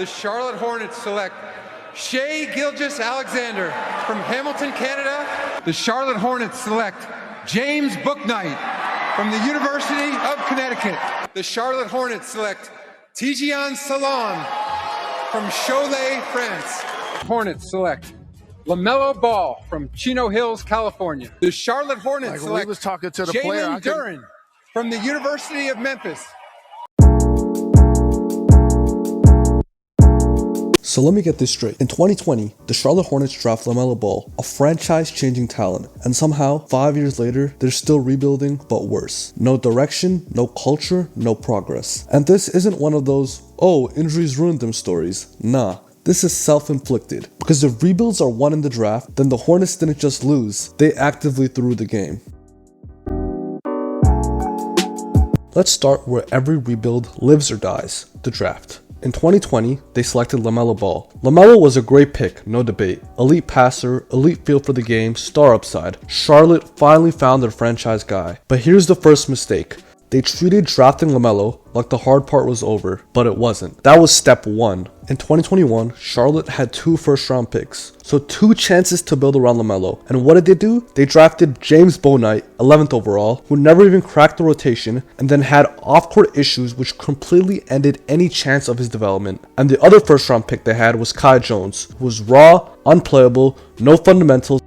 The Charlotte Hornets select Shai Gilgeous-Alexander from Hamilton, Canada. The Charlotte Hornets select James Bouknight from the University of Connecticut. The Charlotte Hornets select Tijian Salon from Cholet, France. Hornets select LaMelo Ball from Chino Hills, California. The Charlotte Hornets select Jalen Duren from the University of Memphis. So let me get this straight. In 2020, the Charlotte Hornets draft LaMelo Ball, a franchise-changing talent, and somehow, 5 years later, they're still rebuilding, but worse. No direction, no culture, no progress. And this isn't one of those, oh, injuries ruined them stories. Nah. This is self-inflicted, because if rebuilds are won in the draft, then the Hornets didn't just lose, they actively threw the game. Let's start where every rebuild lives or dies, the draft. In 2020, they selected LaMelo Ball. LaMelo was a great pick, no debate. Elite passer, elite feel for the game, star upside. Charlotte finally found their franchise guy. But here's the first mistake. They treated drafting LaMelo like the hard part was over, but it wasn't. That was step one. In 2021, Charlotte had 2 first-round picks, so 2 chances to build around LaMelo. And what did they do? They drafted James Bouknight, 11th overall, who never even cracked the rotation, and then had off-court issues which completely ended any chance of his development. And the other first-round pick they had was Kai Jones, who was raw, unplayable, no fundamentals.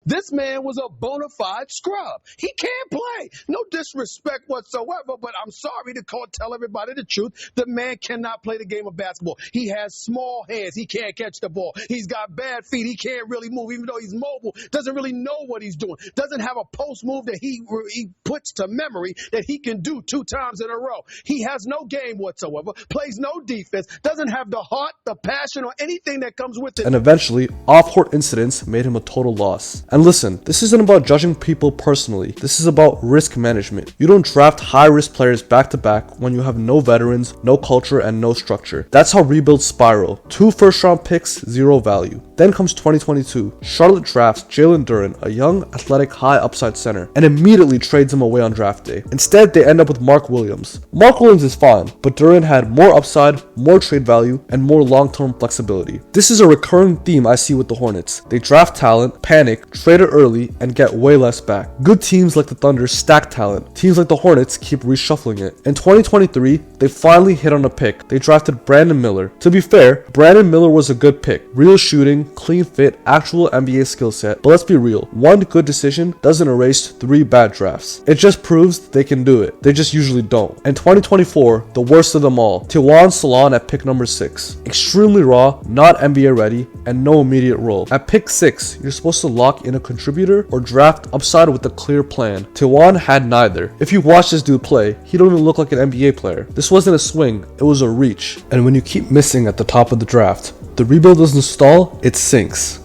This man was a bona fide scrub. He can't play. No disrespect whatsoever, but I'm sorry to tell everybody the truth. The man cannot play the game of basketball. He has small hands. He can't catch the ball. He's got bad feet. He can't really move, even though he's mobile. Doesn't really know what he's doing. Doesn't have a post move that he puts to memory that he can do 2 times in a row. He has no game whatsoever. Plays no defense. Doesn't have the heart, the passion, or anything that comes with it. And eventually, off-court incidents made him a total loss. And listen, this isn't about judging people personally. This is about risk management. You don't draft high-risk players back-to-back when you have no veterans, no culture, and no structure. That's how rebuilds spiral. 2 first-round picks, 0 value. Then comes 2022. Charlotte drafts Jalen Duren, a young, athletic, high-upside center, and immediately trades him away on draft day. Instead, they end up with Mark Williams. Mark Williams is fine, but Duren had more upside, more trade value, and more long-term flexibility. This is a recurring theme I see with the Hornets. They draft talent, panic, trade it early, and get way less back. Good teams like the Thunder stack talent. Teams like the Hornets keep reshuffling it. In 2023, they finally hit on a pick. They drafted Brandon Miller. To be fair, Brandon Miller was a good pick. Real shooting, clean fit, actual NBA skill set. But let's be real, 1 good decision doesn't erase 3 bad drafts. It just proves they can do it. They just usually don't. In 2024, the worst of them all, Tijuan Salon at pick number 6. Extremely raw, not NBA ready, and no immediate role. At pick 6, you're supposed to lock in a contributor or draft upside with a clear plan. Tijuan had neither. If you watch this dude play, he don't even look like an NBA player. This wasn't a swing, it was a reach. And when you keep missing at the top of the draft, the rebuild doesn't stall, it sinks.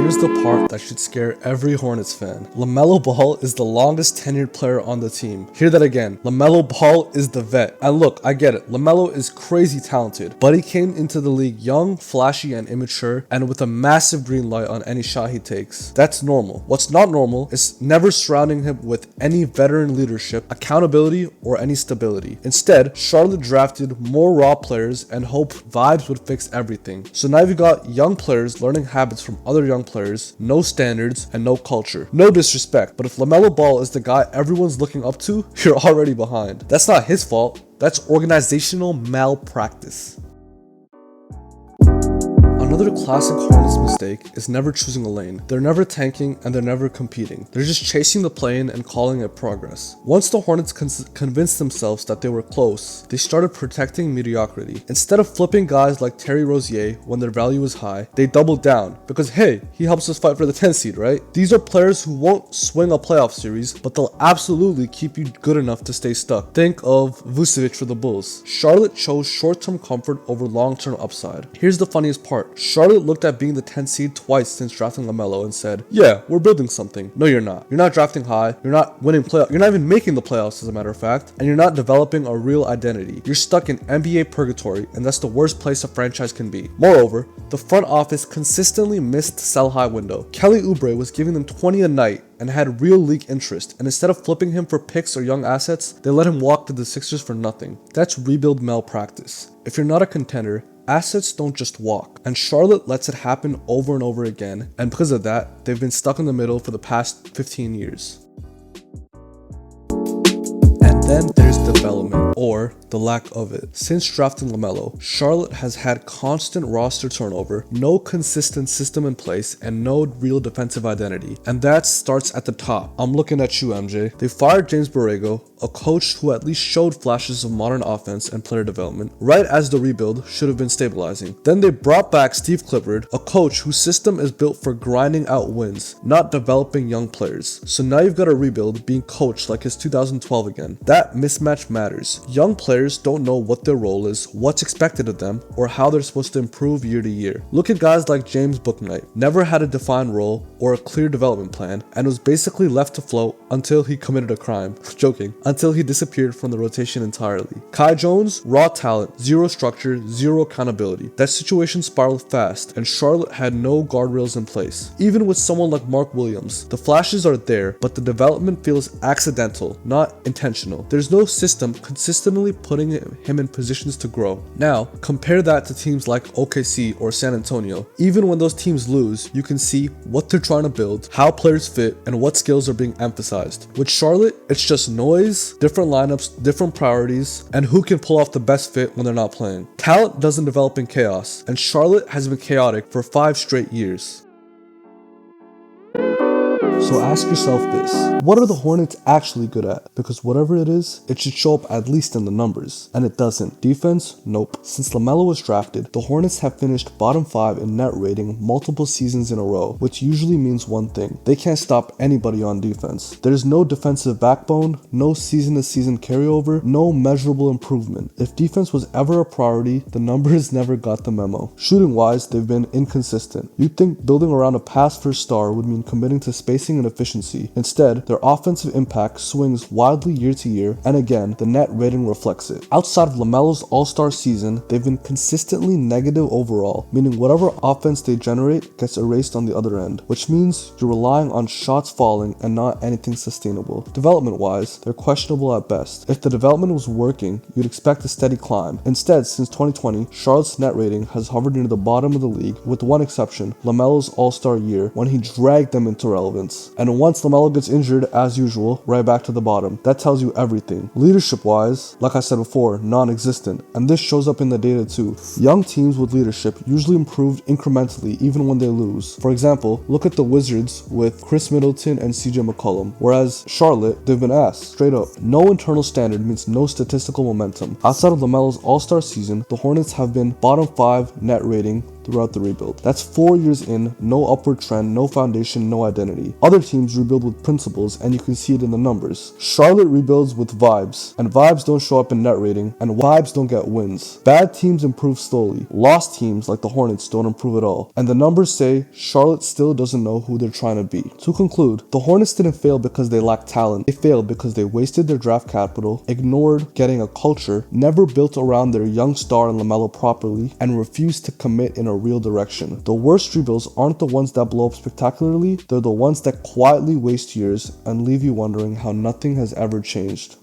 Here's the part that should scare every Hornets fan. LaMelo Ball is the longest tenured player on the team. Hear that again. LaMelo Ball is the vet. And look, I get it. LaMelo is crazy talented, but he came into the league young, flashy, and immature, and with a massive green light on any shot he takes. That's normal. What's not normal is never surrounding him with any veteran leadership, accountability, or any stability. Instead, Charlotte drafted more raw players and hoped vibes would fix everything. So now you've got young players learning habits from other young players, no standards, and no culture. No disrespect, but if LaMelo Ball is the guy everyone's looking up to, you're already behind. That's not his fault. That's organizational malpractice. Another classic Hornets mistake is never choosing a lane. They're never tanking and they're never competing. They're just chasing the plane and calling it progress. Once the Hornets convinced themselves that they were close, they started protecting mediocrity. Instead of flipping guys like Terry Rozier when their value is high, they doubled down because hey, he helps us fight for the 10th seed, right? These are players who won't swing a playoff series, but they'll absolutely keep you good enough to stay stuck. Think of Vucevic for the Bulls. Charlotte chose short-term comfort over long-term upside. Here's the funniest part. Charlotte looked at being the 10th seed twice since drafting LaMelo and said, yeah, we're building something. No, you're not. You're not drafting high. You're not winning playoffs. You're not even making the playoffs, as a matter of fact. And you're not developing a real identity. You're stuck in NBA purgatory, and that's the worst place a franchise can be. Moreover, the front office consistently missed the sell-high window. Kelly Oubre was giving them 20 a night and had real league interest, and instead of flipping him for picks or young assets, they let him walk to the Sixers for nothing. That's rebuild malpractice. If you're not a contender, assets don't just walk, and Charlotte lets it happen over and over again, and because of that, they've been stuck in the middle for the past 15 years. And then there's development, or the lack of it. Since drafting LaMelo, Charlotte has had constant roster turnover, no consistent system in place, and no real defensive identity. And that starts at the top. I'm looking at you, MJ. They fired James Borrego, a coach who at least showed flashes of modern offense and player development, right as the rebuild should have been stabilizing. Then they brought back Steve Clifford, a coach whose system is built for grinding out wins, not developing young players. So now you've got a rebuild being coached like it's 2012 again. That mismatch matters. Young players don't know what their role is, what's expected of them, or how they're supposed to improve year to year. Look at guys like James Bouknight, never had a defined role or a clear development plan, and was basically left to float until he committed a crime. Joking. Until he disappeared from the rotation entirely. Kai Jones, raw talent, zero structure, zero accountability. That situation spiraled fast, and Charlotte had no guardrails in place. Even with someone like Mark Williams, the flashes are there, but the development feels accidental, not intentional. There's no system consistently putting him in positions to grow. Now, compare that to teams like OKC or San Antonio. Even when those teams lose, you can see what they're trying to build, how players fit, and what skills are being emphasized. With Charlotte, it's just noise, different lineups, different priorities, and who can pull off the best fit when they're not playing. Talent doesn't develop in chaos, and Charlotte has been chaotic for 5 straight years. So ask yourself this, what are the Hornets actually good at? Because whatever it is, it should show up at least in the numbers. And it doesn't. Defense? Nope. Since LaMelo was drafted, the Hornets have finished bottom 5 in net rating multiple seasons in a row, which usually means one thing. They can't stop anybody on defense. There's no defensive backbone, no season-to-season carryover, no measurable improvement. If defense was ever a priority, the numbers never got the memo. Shooting-wise, they've been inconsistent. You'd think building around a pass-first star would mean committing to spacing and efficiency. Instead, their offensive impact swings wildly year to year, and again, the net rating reflects it. Outside of LaMelo's all-star season, they've been consistently negative overall, meaning whatever offense they generate gets erased on the other end, which means you're relying on shots falling and not anything sustainable. Development-wise, they're questionable at best. If the development was working, you'd expect a steady climb. Instead, since 2020, Charlotte's net rating has hovered near the bottom of the league, with one exception, LaMelo's all-star year, when he dragged them into relevance. And once LaMelo gets injured, as usual, right back to the bottom. That tells you everything. Leadership-wise, like I said before, non-existent, and this shows up in the data too. Young teams with leadership usually improve incrementally even when they lose. For example, look at the Wizards with Chris Middleton and CJ McCollum, whereas Charlotte, they've been ass, straight up. No internal standard means no statistical momentum. Outside of LaMelo's all-star season, the Hornets have been bottom 5 net rating throughout the rebuild. That's 4 years in, no upward trend, no foundation, no identity. Other teams rebuild with principles, and you can see it in the numbers. Charlotte rebuilds with vibes, and vibes don't show up in net rating, and vibes don't get wins. Bad teams improve slowly. Lost teams, like the Hornets, don't improve at all. And the numbers say Charlotte still doesn't know who they're trying to be. To conclude, the Hornets didn't fail because they lacked talent. They failed because they wasted their draft capital, ignored getting a culture, never built around their young star in LaMelo properly, and refused to commit in a real direction. The worst rebuilds aren't the ones that blow up spectacularly, they're the ones that quietly waste years and leave you wondering how nothing has ever changed.